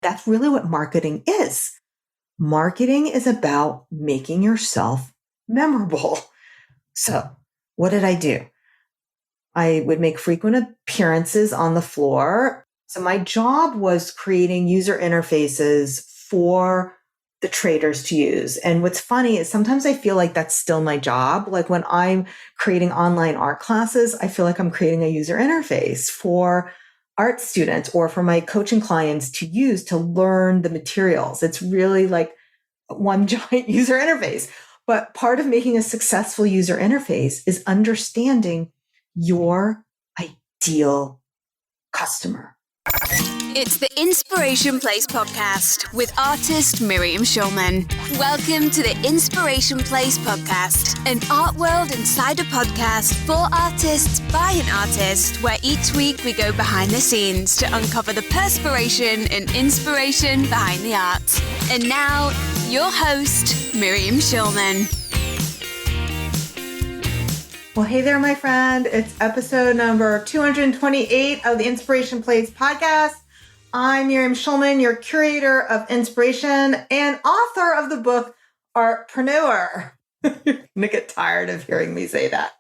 That's really what marketing is. Marketing is about making yourself memorable. So what did I do? I would make frequent appearances on the floor. So my job was creating user interfaces for the traders to use. And what's funny is sometimes I feel like that's still my job. Like when I'm creating online art classes, I feel like I'm creating a user interface for art students or for my coaching clients to use to learn the materials. It's really like one giant user interface. But part of making a successful user interface is understanding your ideal customer. It's the Inspiration Place podcast with artist Miriam Schulman. Welcome to the Inspiration Place podcast, an art world insider podcast for artists by an artist, where each week we go behind the scenes to uncover the perspiration and inspiration behind the art. And now, your host, Miriam Schulman. Well, hey there, my friend. It's episode number 228 of the Inspiration Place podcast. I'm Miriam Schulman, your curator of inspiration and author of the book, Artpreneur. You're going to get tired of hearing me say that.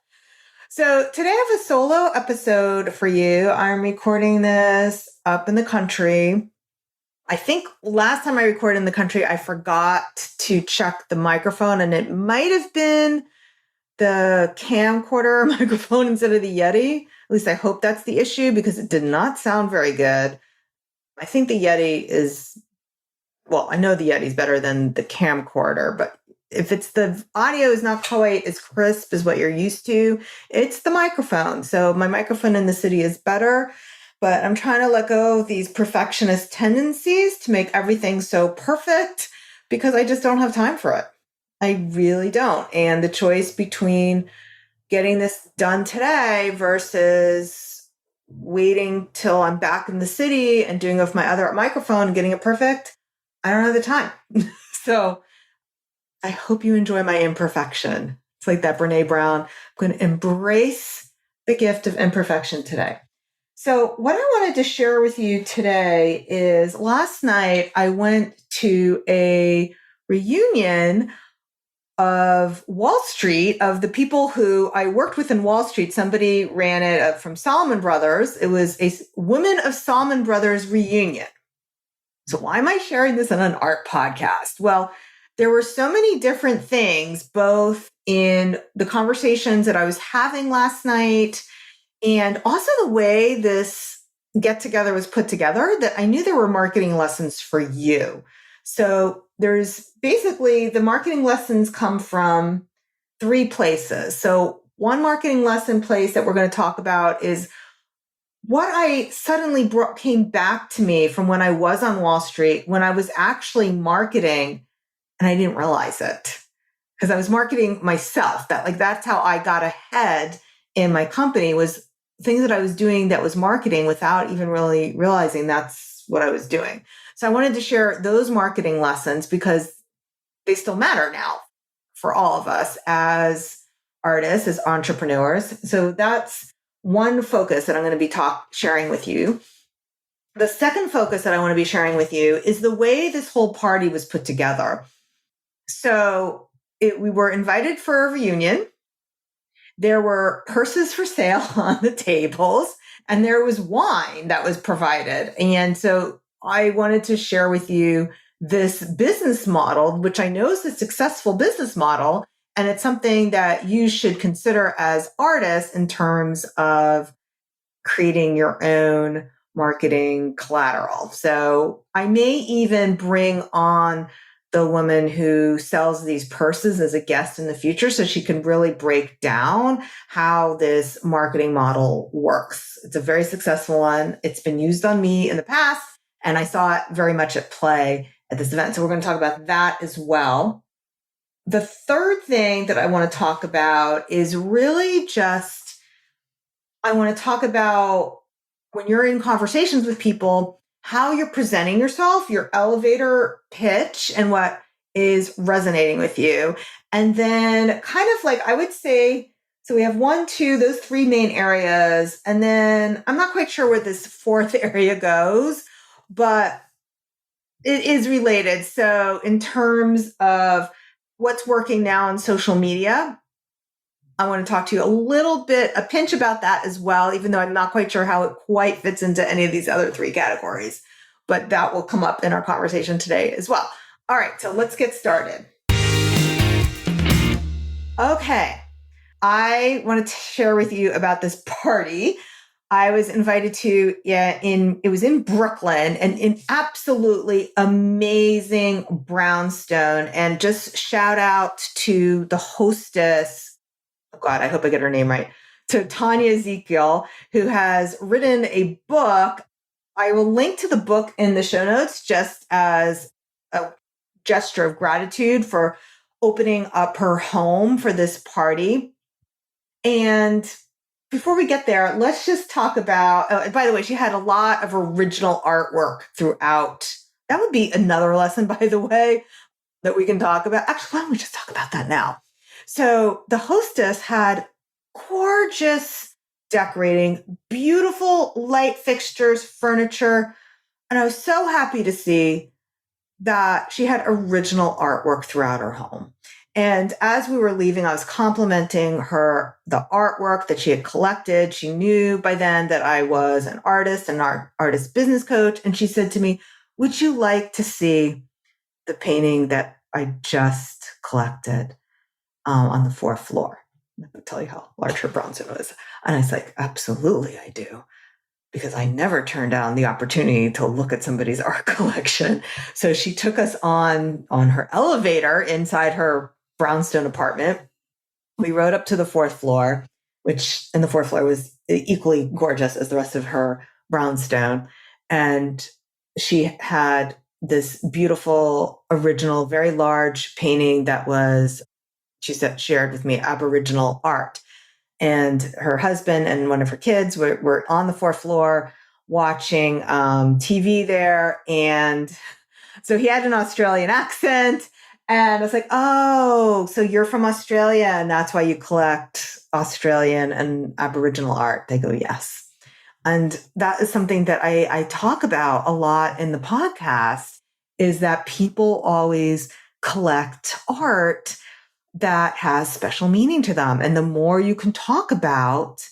So today I have a solo episode for you. I'm recording this up in the country. I think last time I recorded in the country, I forgot to check the microphone, and it might have been the camcorder microphone instead of the Yeti. At least I hope that's the issue, because it did not sound very good. I think the Yeti is, well, I know the Yeti's better than the camcorder, but if it's the audio is not quite as crisp as what you're used to, it's the microphone. So my microphone in the city is better, but I'm trying to let go of these perfectionist tendencies to make everything so perfect, because I just don't have time for it. I really don't. And the choice between getting this done today versus waiting till I'm back in the city and doing it with my other microphone and getting it perfect, I don't have the time. So I hope you enjoy my imperfection. It's like that Brene Brown. I'm going to embrace the gift of imperfection today. So what I wanted to share with you today is last night I went to a reunion of Wall Street, of the people who I worked with in Wall Street. Somebody ran it from Salomon Brothers. It was a Women of Salomon Brothers reunion. So why am I sharing this on an art podcast? Well, there were so many different things, both in the conversations that I was having last night and also the way this get together was put together, that I knew there were marketing lessons for you. So there's basically the marketing lessons come from three places. So one marketing lesson place that we're going to talk about is what I suddenly came back to me from when I was on Wall Street, when I was actually marketing and I didn't realize it, because I was marketing myself. That's how I got ahead in my company, was things that I was doing that was marketing without even really realizing that's what I was doing. So I wanted to share those marketing lessons because they still matter now for all of us as artists, as entrepreneurs. So that's one focus that I'm going to be sharing with you. The second focus that I want to be sharing with you is the way this whole party was put together. So we were invited for a reunion. There were purses for sale on the tables, and there was wine that was provided. And so I wanted to share with you this business model, which I know is a successful business model. And it's something that you should consider as artists in terms of creating your own marketing collateral. So I may even bring on the woman who sells these purses as a guest in the future, so she can really break down how this marketing model works. It's a very successful one. It's been used on me in the past, and I saw it very much at play at this event. So we're going to talk about that as well. The third thing that I want to talk about is really just, I want to talk about when you're in conversations with people, how you're presenting yourself, your elevator pitch, and what is resonating with you. And then kind of like, I would say, so we have those three main areas. And then I'm not quite sure where this fourth area goes, but It is related. So in terms of what's working now on social media, I want to talk to you a pinch about that as well, even though I'm not quite sure how it quite fits into any of these other three categories. But that will come up in our conversation today as well. All right, so let's get started. Okay, I wanted to share with you about this party I was invited to. It was in Brooklyn, and in absolutely amazing brownstone. And just shout out to the hostess. Oh God, I hope I get her name right. To Tanya Ezekiel, who has written a book. I will link to the book in the show notes just as a gesture of gratitude for opening up her home for this party. And before we get there, let's just talk about, by the way, she had a lot of original artwork throughout. That would be another lesson, by the way, that we can talk about. Actually, why don't we just talk about that now? So the hostess had gorgeous decorating, beautiful light fixtures, furniture. And I was so happy to see that she had original artwork throughout her home. And as we were leaving, I was complimenting her, the artwork that she had collected. She knew by then that I was an artist, an artist business coach. And she said to me, would you like to see the painting that I just collected on the fourth floor? I'll tell you how large her bronze was. And I was like, absolutely, I do. Because I never turned down the opportunity to look at somebody's art collection. So she took us on her elevator inside her brownstone apartment. We rode up to the fourth floor, and the fourth floor was equally gorgeous as the rest of her brownstone. And she had this beautiful, original, very large painting that was, she said, shared with me, Aboriginal art. And her husband and one of her kids were on the fourth floor watching TV there. And so he had an Australian accent. And I was like, oh, so you're from Australia and that's why you collect Australian and Aboriginal art. They go, yes. And that is something that I talk about a lot in the podcast, is that people always collect art that has special meaning to them. And the more you can talk about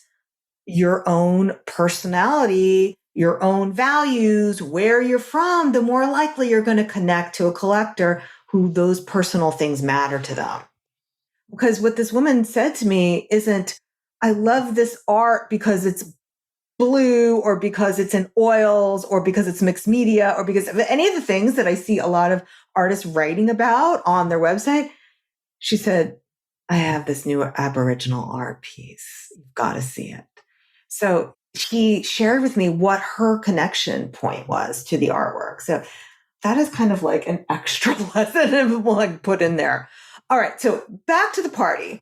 your own personality, your own values, where you're from, the more likely you're going to connect to a collector who those personal things matter to them. Because what this woman said to me isn't, I love this art because it's blue or because it's in oils or because it's mixed media or because of any of the things that I see a lot of artists writing about on their website. She said, I have this new Aboriginal art piece. You've got to see it. So she shared with me what her connection point was to the artwork. So that is kind of like an extra lesson we'll like put in there. All right. So back to the party.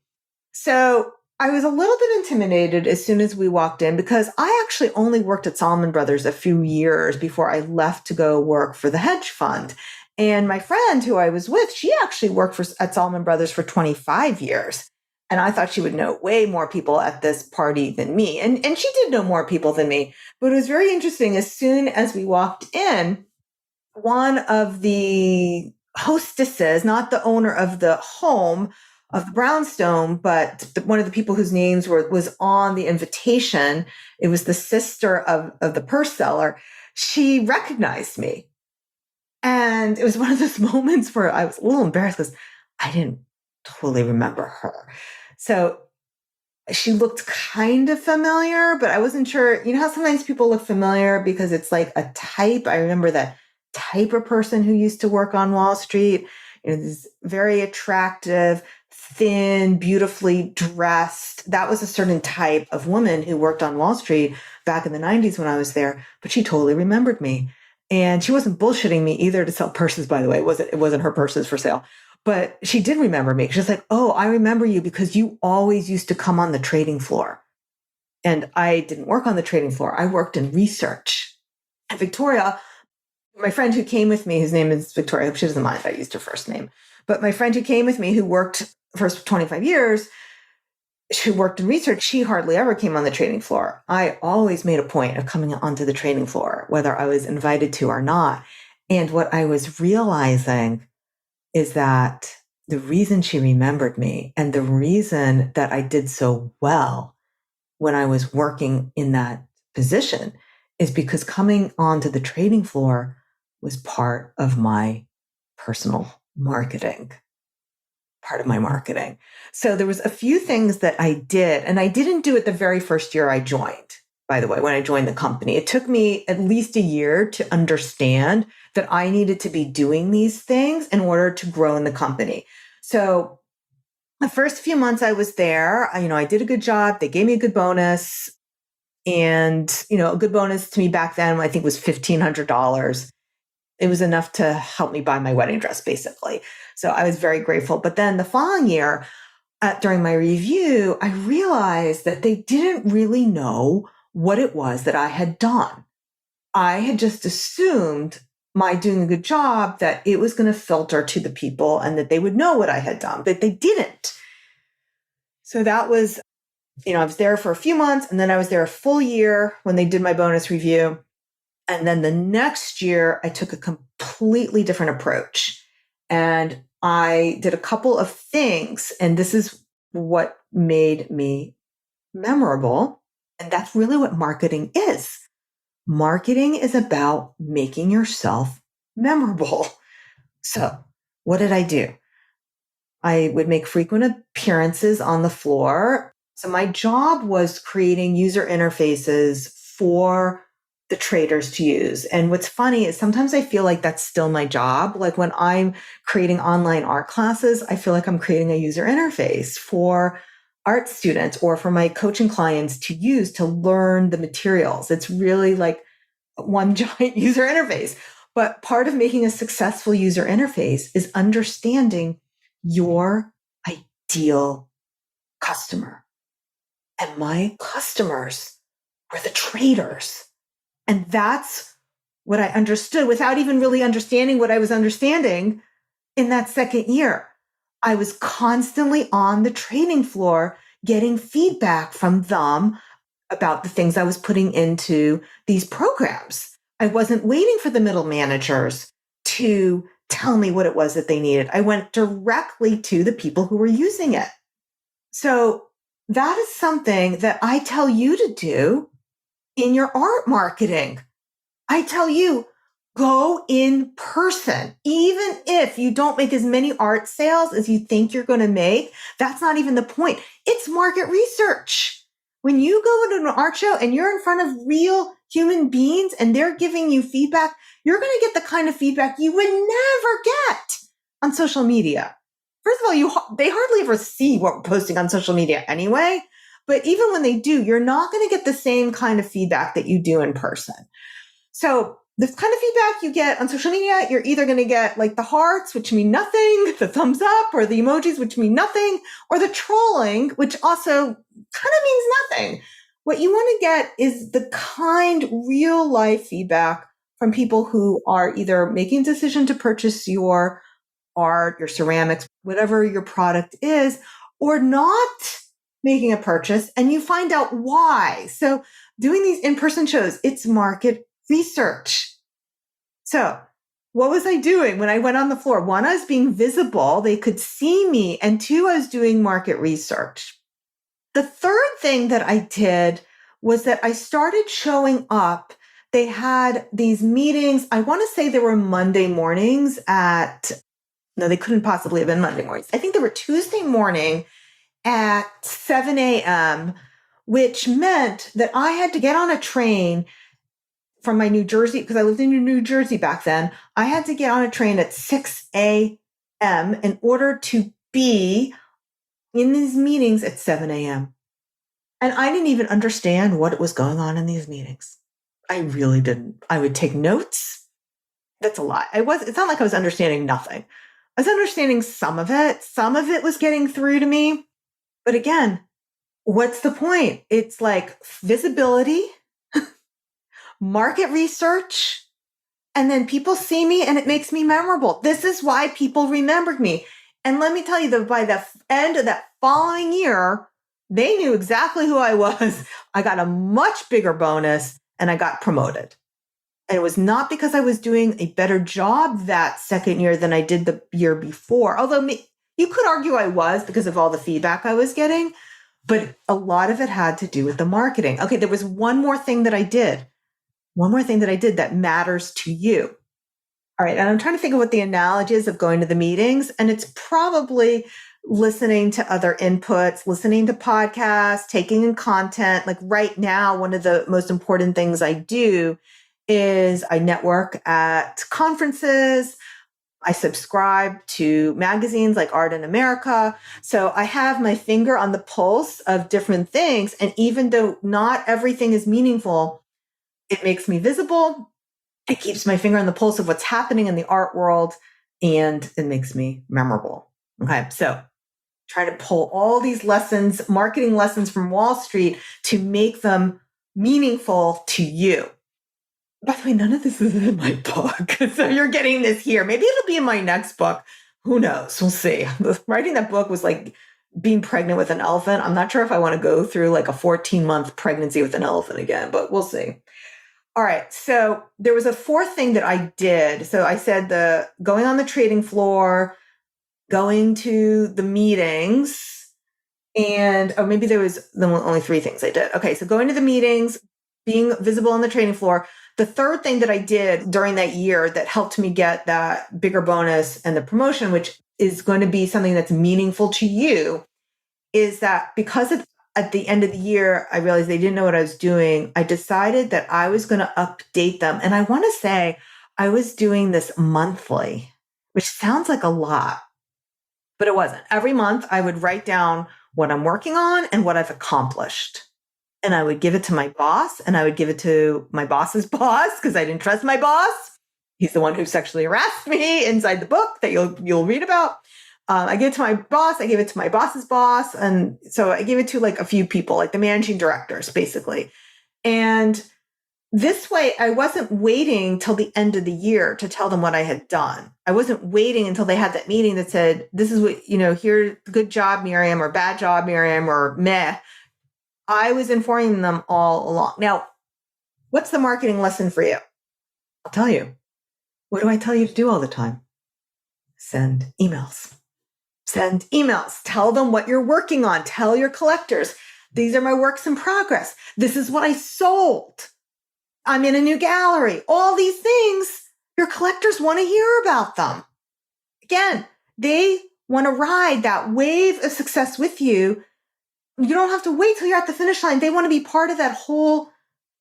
So I was a little bit intimidated as soon as we walked in because I actually only worked at Salomon Brothers a few years before I left to go work for the hedge fund. And my friend who I was with, she actually worked at Salomon Brothers for 25 years. And I thought she would know way more people at this party than me. And she did know more people than me. But it was very interesting. As soon as we walked in, one of the hostesses, not the owner of the home of the brownstone, but one of the people whose names was on the invitation, it was the sister of the purse seller, she recognized me. And it was one of those moments where I was a little embarrassed because I didn't totally remember her. So she looked kind of familiar, but I wasn't sure. You know how sometimes people look familiar because it's like a type? I remember that type of person who used to work on Wall Street. This very attractive, thin, beautifully dressed. That was a certain type of woman who worked on Wall Street back in the 90s when I was there, but she totally remembered me. And she wasn't bullshitting me either to sell purses, by the way. It wasn't her purses for sale. But she did remember me. She's like, oh, I remember you because you always used to come on the trading floor. And I didn't work on the trading floor. I worked in research. And Victoria, my friend who came with me, his name is Victoria. I hope she doesn't mind if I used her first name. But my friend who came with me, who worked for 25 years, who worked in research, she hardly ever came on the trading floor. I always made a point of coming onto the trading floor, whether I was invited to or not. And what I was realizing is that the reason she remembered me and the reason that I did so well when I was working in that position is because coming onto the trading floor was part of my personal marketing, part of my marketing. So there was a few things that I did, and I didn't do it the very first year I joined. By the way, when I joined the company, it took me at least a year to understand that I needed to be doing these things in order to grow in the company. So the first few months I was there, I did a good job. They gave me a good bonus. And, a good bonus to me back then, I think was $1,500. It was enough to help me buy my wedding dress, basically. So I was very grateful. But then the following year, during my review, I realized that they didn't really know what it was that I had done. I had just assumed my doing a good job that it was going to filter to the people and that they would know what I had done, but they didn't. So that was, I was there for a few months, and then I was there a full year when they did my bonus review. And then the next year, I took a completely different approach. And I did a couple of things, and this is what made me memorable. And that's really what marketing is. Marketing is about making yourself memorable. So what did I do? I would make frequent appearances on the floor. So my job was creating user interfaces for the traders to use. And what's funny is sometimes I feel like that's still my job. Like when I'm creating online art classes, I feel like I'm creating a user interface for art students or for my coaching clients to use to learn the materials. It's really like one giant user interface. But part of making a successful user interface is understanding your ideal customer. And my customers were the traders. And that's what I understood without even really understanding what I was understanding in that second year. I was constantly on the trading floor getting feedback from them about the things I was putting into these programs. I wasn't waiting for the middle managers to tell me what it was that they needed. I went directly to the people who were using it. So that is something that I tell you to do in your art marketing. I tell you, go in person. Even if you don't make as many art sales as you think you're going to make, that's not even the point. It's market research. When you go to an art show and you're in front of real human beings and they're giving you feedback, you're going to get the kind of feedback you would never get on social media. First of all, they hardly ever see what we're posting on social media anyway. But even when they do, you're not going to get the same kind of feedback that you do in person. So this kind of feedback you get on social media, you're either going to get like the hearts, which mean nothing, the thumbs up, or the emojis, which mean nothing, or the trolling, which also kind of means nothing. What you want to get is the kind, real life feedback from people who are either making a decision to purchase your art, your ceramics, whatever your product is, or not making a purchase, and you find out why. So doing these in-person shows, it's market research. So what was I doing when I went on the floor? One, I was being visible. They could see me. And two, I was doing market research. The third thing that I did was that I started showing up. They had these meetings. I want to say they were Monday mornings no, they couldn't possibly have been Monday mornings. I think they were Tuesday morning at 7 a.m., which meant that I had to get on a train from my New Jersey, because I lived in New Jersey back then. I had to get on a train at 6 a.m. in order to be in these meetings at 7 a.m. And I didn't even understand what was going on in these meetings. I really didn't. I would take notes. That's a lie. It's not like I was understanding nothing. I was understanding some of it. Some of it was getting through to me. But again, what's the point? It's like visibility, market research, and then people see me and it makes me memorable. This is why people remembered me. And let me tell you that by the end of that following year, they knew exactly who I was. I got a much bigger bonus and I got promoted. And it was not because I was doing a better job that second year than I did the year before. Although you could argue I was because of all the feedback I was getting, but a lot of it had to do with the marketing. Okay, there was one more thing that I did. One more thing that I did that matters to you. All right, and I'm trying to think of what the analogy is of going to the meetings, and it's probably listening to other inputs, listening to podcasts, taking in content. Like right now, one of the most important things I do is I network at conferences. I subscribe to magazines like Art in America. So I have my finger on the pulse of different things. And even though not everything is meaningful, it makes me visible. It keeps my finger on the pulse of what's happening in the art world, and it makes me memorable. Okay. So try to pull all these lessons, marketing lessons from Wall Street to make them meaningful to you. By the way, none of this is in my book. So you're getting this here. Maybe it'll be in my next book. Who knows? We'll see. Writing that book was like being pregnant with an elephant. I'm not sure if I want to go through like a 14-month pregnancy with an elephant again, but we'll see. All right. So there was a fourth thing that I did. So I said the going on the trading floor, going to the meetings, and maybe there was only three things I did. Okay. So going to the meetings, being visible on the trading floor. The third thing that I did during that year that helped me get that bigger bonus and the promotion, which is going to be something that's meaningful to you, is that because at the end of the year, I realized they didn't know what I was doing. I decided that I was going to update them. And I want to say I was doing this monthly, which sounds like a lot, but it wasn't. Every month I would write down what I'm working on and what I've accomplished. And I would give it to my boss, and I would give it to my boss's boss because I didn't trust my boss. He's the one who sexually harassed me inside the book that you'll read about. I gave it to my boss. I gave it to my boss's boss. And so I gave it to like a few people, like the managing directors, basically. And this way, I wasn't waiting till the end of the year to tell them what I had done. I wasn't waiting until they had that meeting that said, this is what, here, good job, Miriam, or bad job, Miriam, or meh. I was informing them all along. Now, what's the marketing lesson for you? I'll tell you. What do I tell you to do all the time? Send emails. Send emails. Tell them what you're working on. Tell your collectors, these are my works in progress. This is what I sold. I'm in a new gallery. All these things, your collectors want to hear about them. Again, they want to ride that wave of success with you. You don't have to wait till you're at the finish line. They want to be part of that whole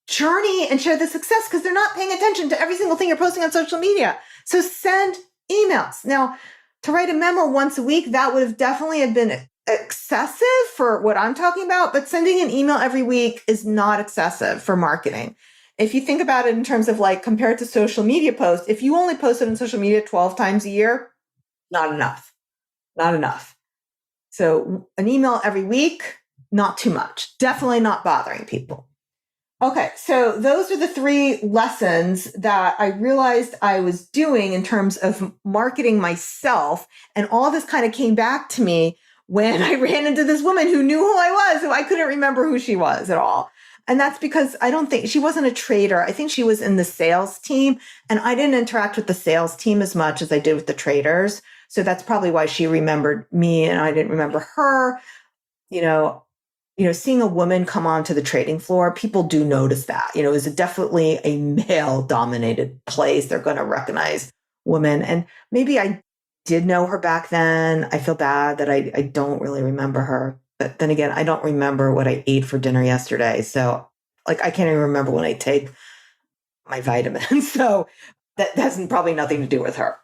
journey and share the success because they're not paying attention to every single thing you're posting on social media. So send emails. Now, to write a memo once a week, that would have definitely have been excessive for what I'm talking about, but sending an email every week is not excessive for marketing. If you think about it in terms of like compared to social media posts, if you only posted on social media 12 times a year, not enough. Not enough. So an email every week, not too much. Definitely not bothering people. Okay, so those are the three lessons that I realized I was doing in terms of marketing myself. And all this kind of came back to me when I ran into this woman who knew who I was, who I couldn't remember who she was at all. And that's because I don't think she wasn't a trader. I think she was in the sales team, and I didn't interact with the sales team as much as I did with the traders. So that's probably why she remembered me and I didn't remember her. Seeing a woman come onto the trading floor, people do notice that. It's definitely a male-dominated place. They're going to recognize women. And maybe I did know her back then. I feel bad that I don't really remember her. But then again, I don't remember what I ate for dinner yesterday. So I can't even remember when I take my vitamins. So that has probably nothing to do with her.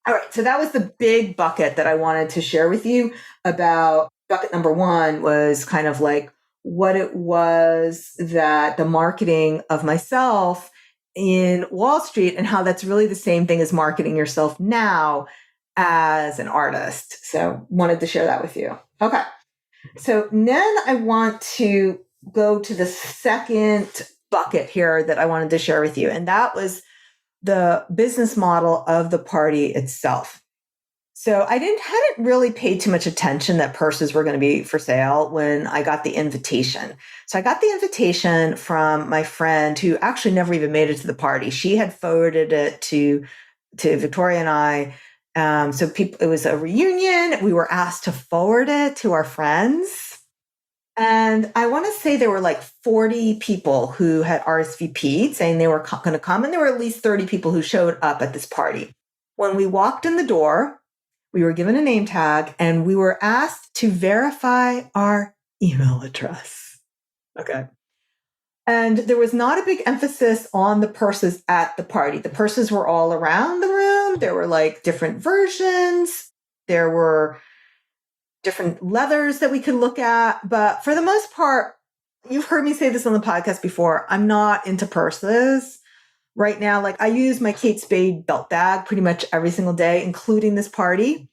All right. So that was the big bucket that I wanted to share with you about. Bucket number one was kind of like what it was that the marketing of myself in Wall Street and how that's really the same thing as marketing yourself now as an artist. So wanted to share that with you. Okay. So then I want to go to the second bucket here that I wanted to share with you. And that was the business model of the party itself. So I hadn't really paid too much attention that purses were going to be for sale when I got the invitation. So I got the invitation from my friend who actually never even made it to the party. She had forwarded it to Victoria and I. It was a reunion. We were asked to forward it to our friends. And I want to say there were like 40 people who had RSVP'd saying they were going to come. And there were at least 30 people who showed up at this party. When we walked in the door, we were given a name tag and we were asked to verify our email address. Okay. And there was not a big emphasis on the purses at the party. The purses were all around the room. There were like different versions. There were different leathers that we could look at. But for the most part, you've heard me say this on the podcast before, I'm not into purses right now. Like I use my Kate Spade belt bag pretty much every single day, including this party.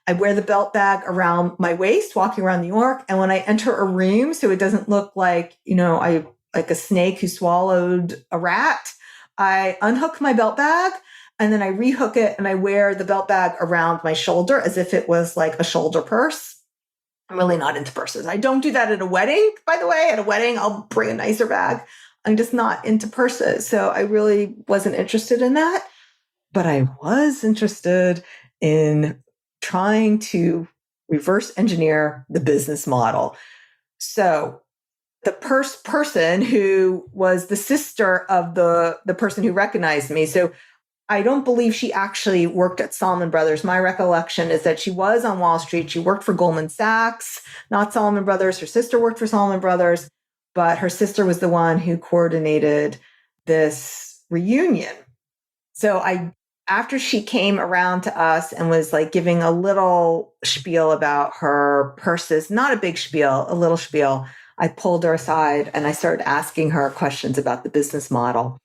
I wear the belt bag around my waist, walking around New York. And when I enter a room, so it doesn't look like, I like a snake who swallowed a rat, I unhook my belt bag and then I rehook it and I wear the belt bag around my shoulder as if it was like a shoulder purse. I'm really not into purses. I don't do that at a wedding, by the way. At a wedding, I'll bring a nicer bag. I'm just not into purses. So I really wasn't interested in that. But I was interested in trying to reverse engineer the business model. So the person who was the sister of the person who recognized me. So I don't believe she actually worked at Salomon Brothers. My recollection is that she was on Wall Street. She worked for Goldman Sachs, not Salomon Brothers. Her sister worked for Salomon Brothers, but her sister was the one who coordinated this reunion. So after she came around to us and was like giving a little spiel about her purses, not a big spiel, a little spiel, I pulled her aside and I started asking her questions about the business model.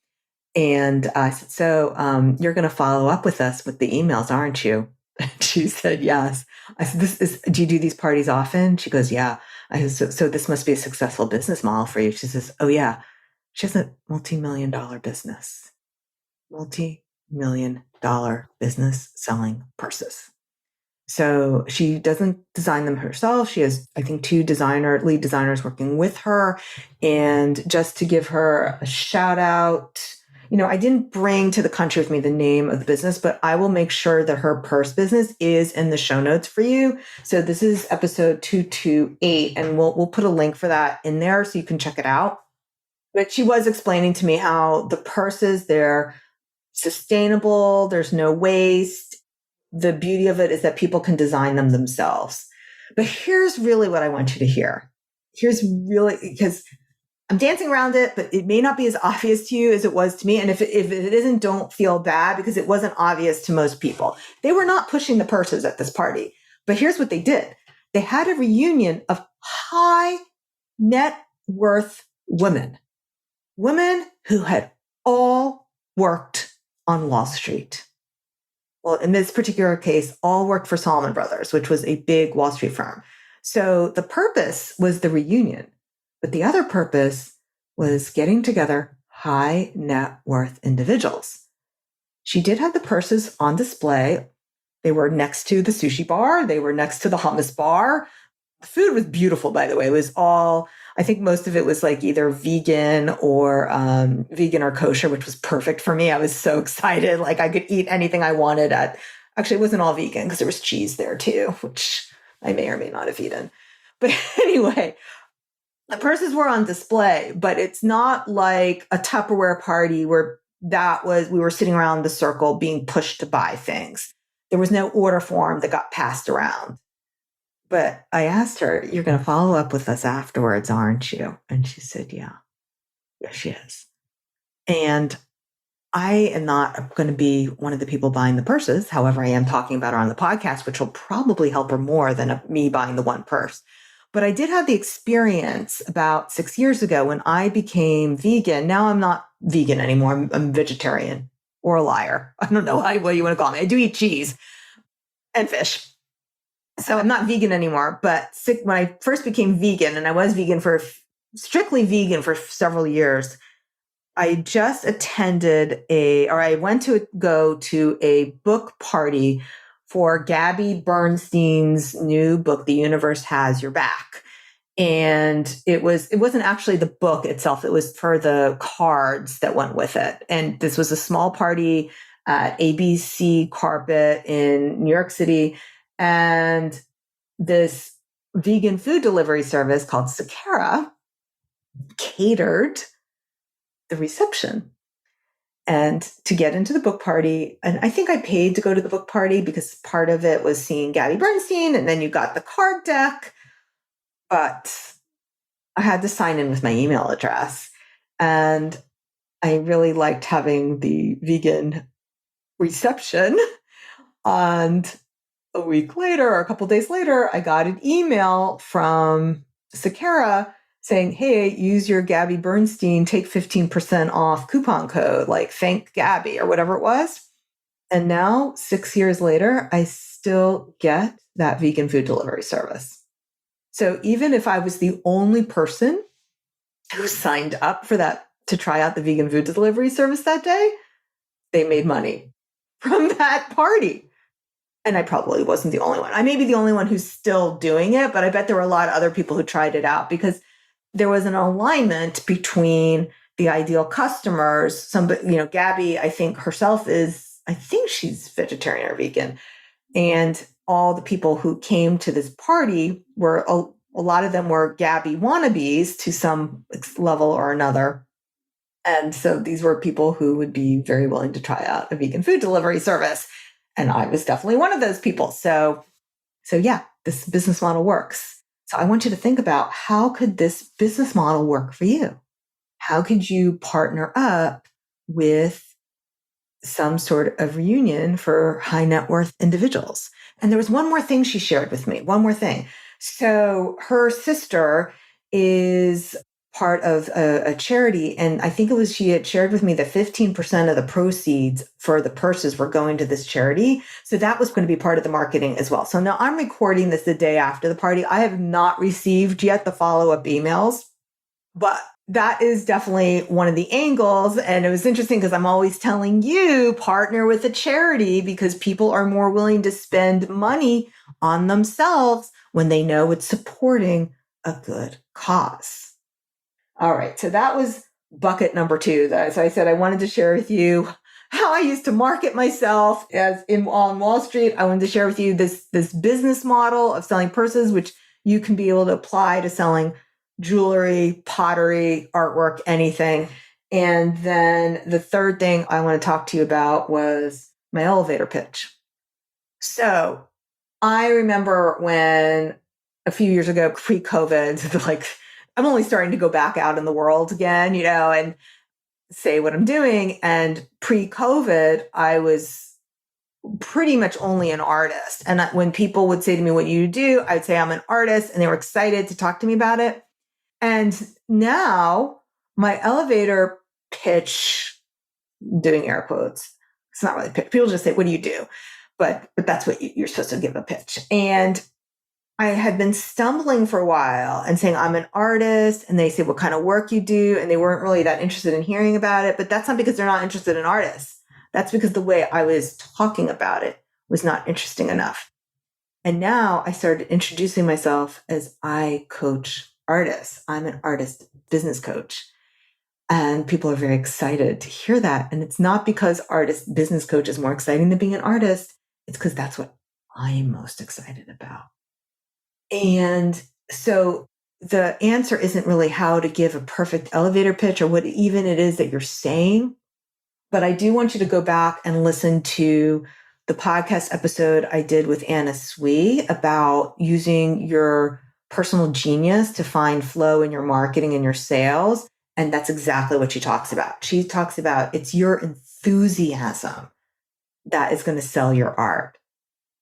And I said, so you're going to follow up with us with the emails, aren't you? And she said, yes. I said, do you do these parties often? She goes, yeah. I said, so this must be a successful business model for you. She says, oh yeah. She has a multi-million-dollar business. Multi-million-dollar business selling purses. So she doesn't design them herself. She has, I think, 2 lead designers working with her. And just to give her a shout out, I didn't bring to the country with me the name of the business, but I will make sure that her purse business is in the show notes for you. So this is episode 228, and we'll put a link for that in there so you can check it out. But she was explaining to me how the purses, they're sustainable, there's no waste. The beauty of it is that people can design them themselves. But here's really what I want you to hear. Because I'm dancing around it, but it may not be as obvious to you as it was to me. And if it isn't, don't feel bad because it wasn't obvious to most people. They were not pushing the purses at this party. But here's what they did. They had a reunion of high net worth women who had all worked on Wall Street. Well, in this particular case, all worked for Salomon Brothers, which was a big Wall Street firm. So the purpose was the reunion. But the other purpose was getting together high net worth individuals. She did have the purses on display. They were next to the sushi bar. They were next to the hummus bar. The food was beautiful, by the way. It was all, I think most of it was like either vegan or kosher, which was perfect for me. I was so excited. Like I could eat anything I wanted actually, it wasn't all vegan because there was cheese there too, which I may or may not have eaten. But anyway, the purses were on display, but it's not like a Tupperware party where we were sitting around the circle being pushed to buy things. There was no order form that got passed around. But I asked her, you're going to follow up with us afterwards, aren't you? And she said, yeah. Yes, she is. And I am not going to be one of the people buying the purses. However, I am talking about her on the podcast, which will probably help her more than me buying the one purse. But I did have the experience about 6 years ago when I became vegan. Now I'm not vegan anymore. I'm vegetarian or a liar. I don't know what you want to call me. I do eat cheese and fish. So I'm not vegan anymore. But when I first became vegan, and I was strictly vegan for several years, I just I went to go to a book party for Gabby Bernstein's new book, The Universe Has Your Back. And it wasn't actually the book itself. It was for the cards that went with it. And this was a small party at ABC Carpet in New York City. And this vegan food delivery service called Sakara catered the reception. And to get into the book party, and I think I paid to go to the book party because part of it was seeing Gabby Bernstein, and then you got the card deck. But I had to sign in with my email address. And I really liked having the vegan reception. And a week later, or a couple days later, I got an email from Sakara saying, hey, use your Gabby Bernstein, take 15% off coupon code, like thank Gabby or whatever it was. And now 6 years later, I still get that vegan food delivery service. So even if I was the only person who signed up for that to try out the vegan food delivery service that day, they made money from that party. And I probably wasn't the only one. I may be the only one who's still doing it, but I bet there were a lot of other people who tried it out because there was an alignment between the ideal customers. Gabby, I think herself I think she's vegetarian or vegan. And all the people who came to this party were, a lot of them were Gabby wannabes to some level or another. And so these were people who would be very willing to try out a vegan food delivery service. And I was definitely one of those people. So yeah, this business model works. So I want you to think about, how could this business model work for you? How could you partner up with some sort of reunion for high net worth individuals? And there was one more thing she shared with me, one more thing. So her sister is part of a charity. And I think she had shared with me that 15% of the proceeds for the purses were going to this charity. So that was going to be part of the marketing as well. So now I'm recording this the day after the party. I have not received yet the follow-up emails, but that is definitely one of the angles. And it was interesting because I'm always telling you, partner with a charity, because people are more willing to spend money on themselves when they know it's supporting a good cause. All right. So that was bucket number 2. As I said, I wanted to share with you how I used to market myself on Wall Street. I wanted to share with you this business model of selling purses, which you can be able to apply to selling jewelry, pottery, artwork, anything. And then the third thing I want to talk to you about was my elevator pitch. So I remember when a few years ago, pre-COVID, like I'm only starting to go back out in the world again, and say what I'm doing. And pre-COVID, I was pretty much only an artist. And when people would say to me, what you do, I would say I'm an artist, and they were excited to talk to me about it. And now my elevator pitch, doing air quotes, it's not really pitch. People just say, what do you do? But that's what you're supposed to give a pitch. And I had been stumbling for a while and saying, I'm an artist. And they say, what kind of work you do? And they weren't really that interested in hearing about it. But that's not because they're not interested in artists. That's because the way I was talking about it was not interesting enough. And now I started introducing myself as I coach artists. I'm an artist business coach. And people are very excited to hear that. And it's not because artist business coach is more exciting than being an artist. It's because that's what I'm most excited about. And so the answer isn't really how to give a perfect elevator pitch or what even it is that you're saying. But I do want you to go back and listen to the podcast episode I did with Anna Swee about using your personal genius to find flow in your marketing and your sales. And that's exactly what she talks about. She talks about it's your enthusiasm that is going to sell your art.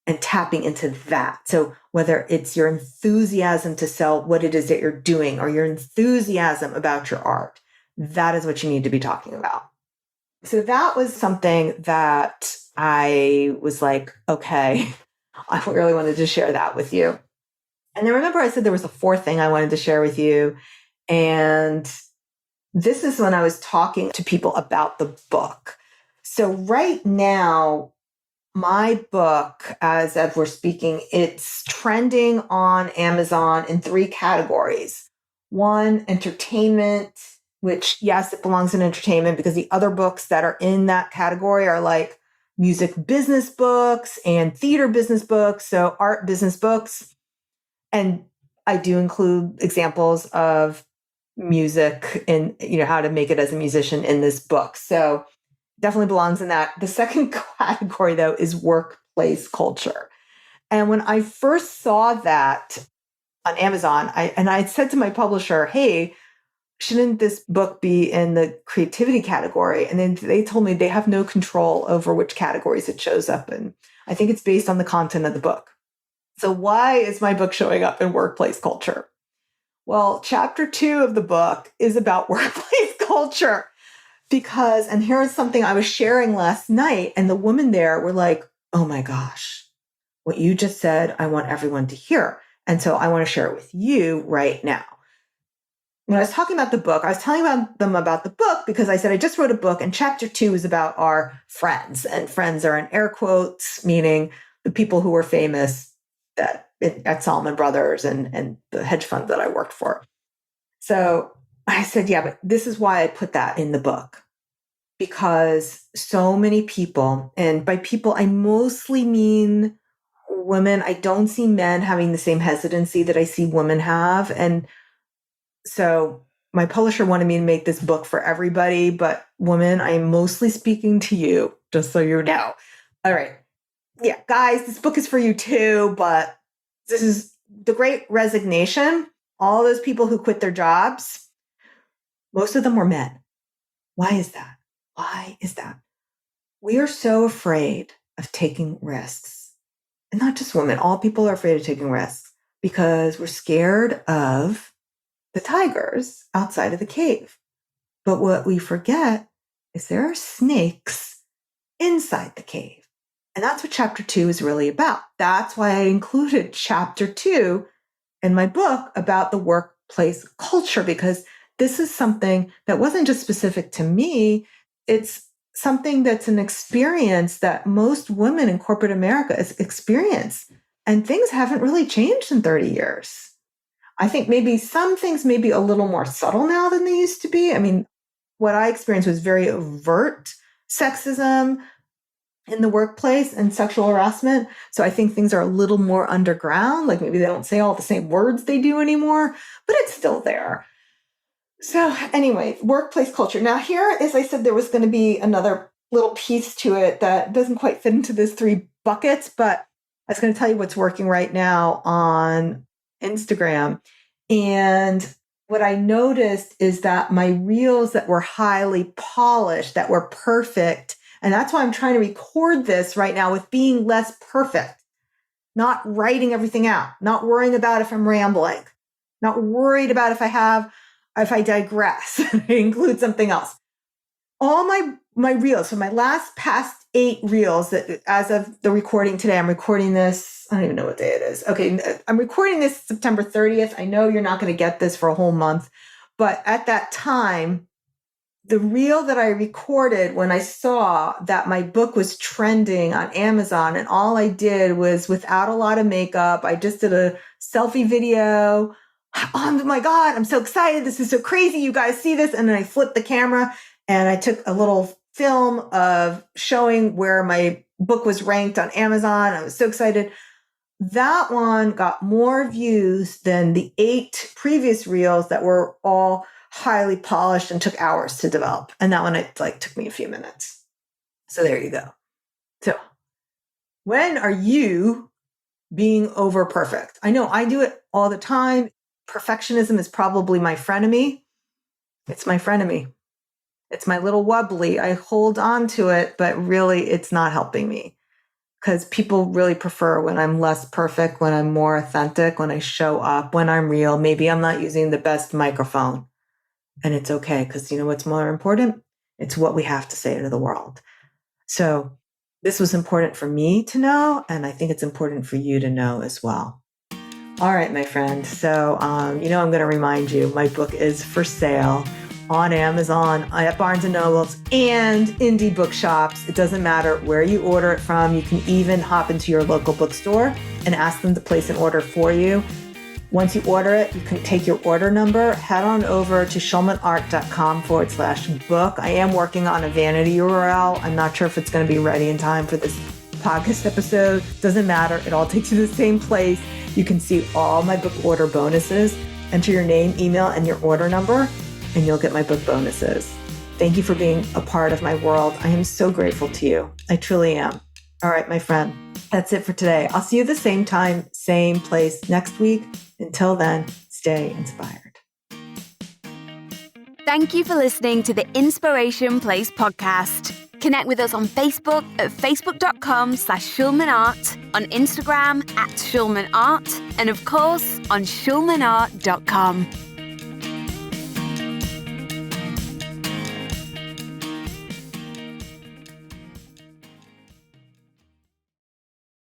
And tapping into that. So whether it's your enthusiasm to sell what it is that you're doing or your enthusiasm about your art, that is what you need to be talking about. So that was something that I was like, okay, I really wanted to share that with you. And then remember I said there was a fourth thing I wanted to share with you. And this is when I was talking to people about the book. So right now, my book, as of we're speaking, it's trending on Amazon in 3 categories. One, entertainment, which, yes, it belongs in entertainment because the other books that are in that category are like music business books and theater business books, so art business books. And I do include examples of music and, how to make it as a musician in this book. So definitely belongs in that. The second category, though, is workplace culture. And when I first saw that on Amazon, I said to my publisher, hey, shouldn't this book be in the creativity category? And then they told me they have no control over which categories it shows up in. I think it's based on the content of the book. So why is my book showing up in workplace culture? Well, chapter 2 of the book is about workplace culture. Because, and here's something I was sharing last night, and the women there were like, oh my gosh, what you just said, I want everyone to hear. And so I want to share it with you right now. When I was talking about the book, I was telling them about the book because I said, I just wrote a book, and chapter 2 is about our friends. And friends are in air quotes, meaning the people who were famous at Salomon Brothers and the hedge fund that I worked for. So I said, yeah, but this is why I put that in the book, because so many people, and by people, I mostly mean women. I don't see men having the same hesitancy that I see women have. And so my publisher wanted me to make this book for everybody, but women, I am mostly speaking to you, just so you know. All right. Yeah, guys, this book is for you too, but this is the Great Resignation. All those people who quit their jobs, most of them were men. Why is that? Why is that? We are so afraid of taking risks. And not just women, all people are afraid of taking risks because we're scared of the tigers outside of the cave. But what we forget is there are snakes inside the cave. And that's what chapter 2 is really about. That's why I included chapter 2 in my book about the workplace culture, because this is something that wasn't just specific to me. It's something that's an experience that most women in corporate America experience. And things haven't really changed in 30 years. I think maybe some things may be a little more subtle now than they used to be. I mean, what I experienced was very overt sexism in the workplace and sexual harassment. So I think things are a little more underground. Like maybe they don't say all the same words they do anymore, but it's still there. So anyway, workplace culture. Now here, as I said, there was going to be another little piece to it that doesn't quite fit into this 3 buckets, but I was going to tell you what's working right now on Instagram. And what I noticed is that my reels that were highly polished, that were perfect, and that's why I'm trying to record this right now with being less perfect, not writing everything out, not worrying about if I'm rambling, not worried about if I digress, I include something else. All my reels, so my past 8 reels that as of the recording today, I'm recording this, I don't even know what day it is. Okay, I'm recording this September 30th. I know you're not going to get this for a whole month, but at that time, the reel that I recorded when I saw that my book was trending on Amazon, and all I did was, without a lot of makeup, I just did a selfie video. Oh my God, I'm so excited. This is so crazy. You guys see this? And then I flipped the camera and I took a little film of showing where my book was ranked on Amazon. I was so excited. That one got more views than the 8 previous reels that were all highly polished and took hours to develop. And that one, took me a few minutes. So there you go. So when are you being over perfect? I know I do it all the time. Perfectionism is probably my frenemy. It's my frenemy. It's my little wobbly. I hold on to it, but really it's not helping me, because people really prefer when I'm less perfect, when I'm more authentic, when I show up, when I'm real. Maybe I'm not using the best microphone, and it's okay, because you know what's more important? It's what we have to say to the world. So this was important for me to know, and I think it's important for you to know as well. All right, my friend. So, I'm going to remind you, my book is for sale on Amazon, at Barnes & Nobles, and indie bookshops. It doesn't matter where you order it from. You can even hop into your local bookstore and ask them to place an order for you. Once you order it, you can take your order number, head on over to schulmanart.com/book. I am working on a vanity URL. I'm not sure if it's going to be ready in time for this podcast episode. Doesn't matter. It all takes you to the same place. You can see all my book order bonuses. Enter your name, email, and your order number, and you'll get my book bonuses. Thank you for being a part of my world. I am so grateful to you. I truly am. All right, my friend, that's it for today. I'll see you the same time, same place next week. Until then, stay inspired. Thank you for listening to the Inspiration Place podcast. Connect with us on Facebook at facebook.com/SchulmanArt, on Instagram @SchulmanArt, and of course on schulmanart.com.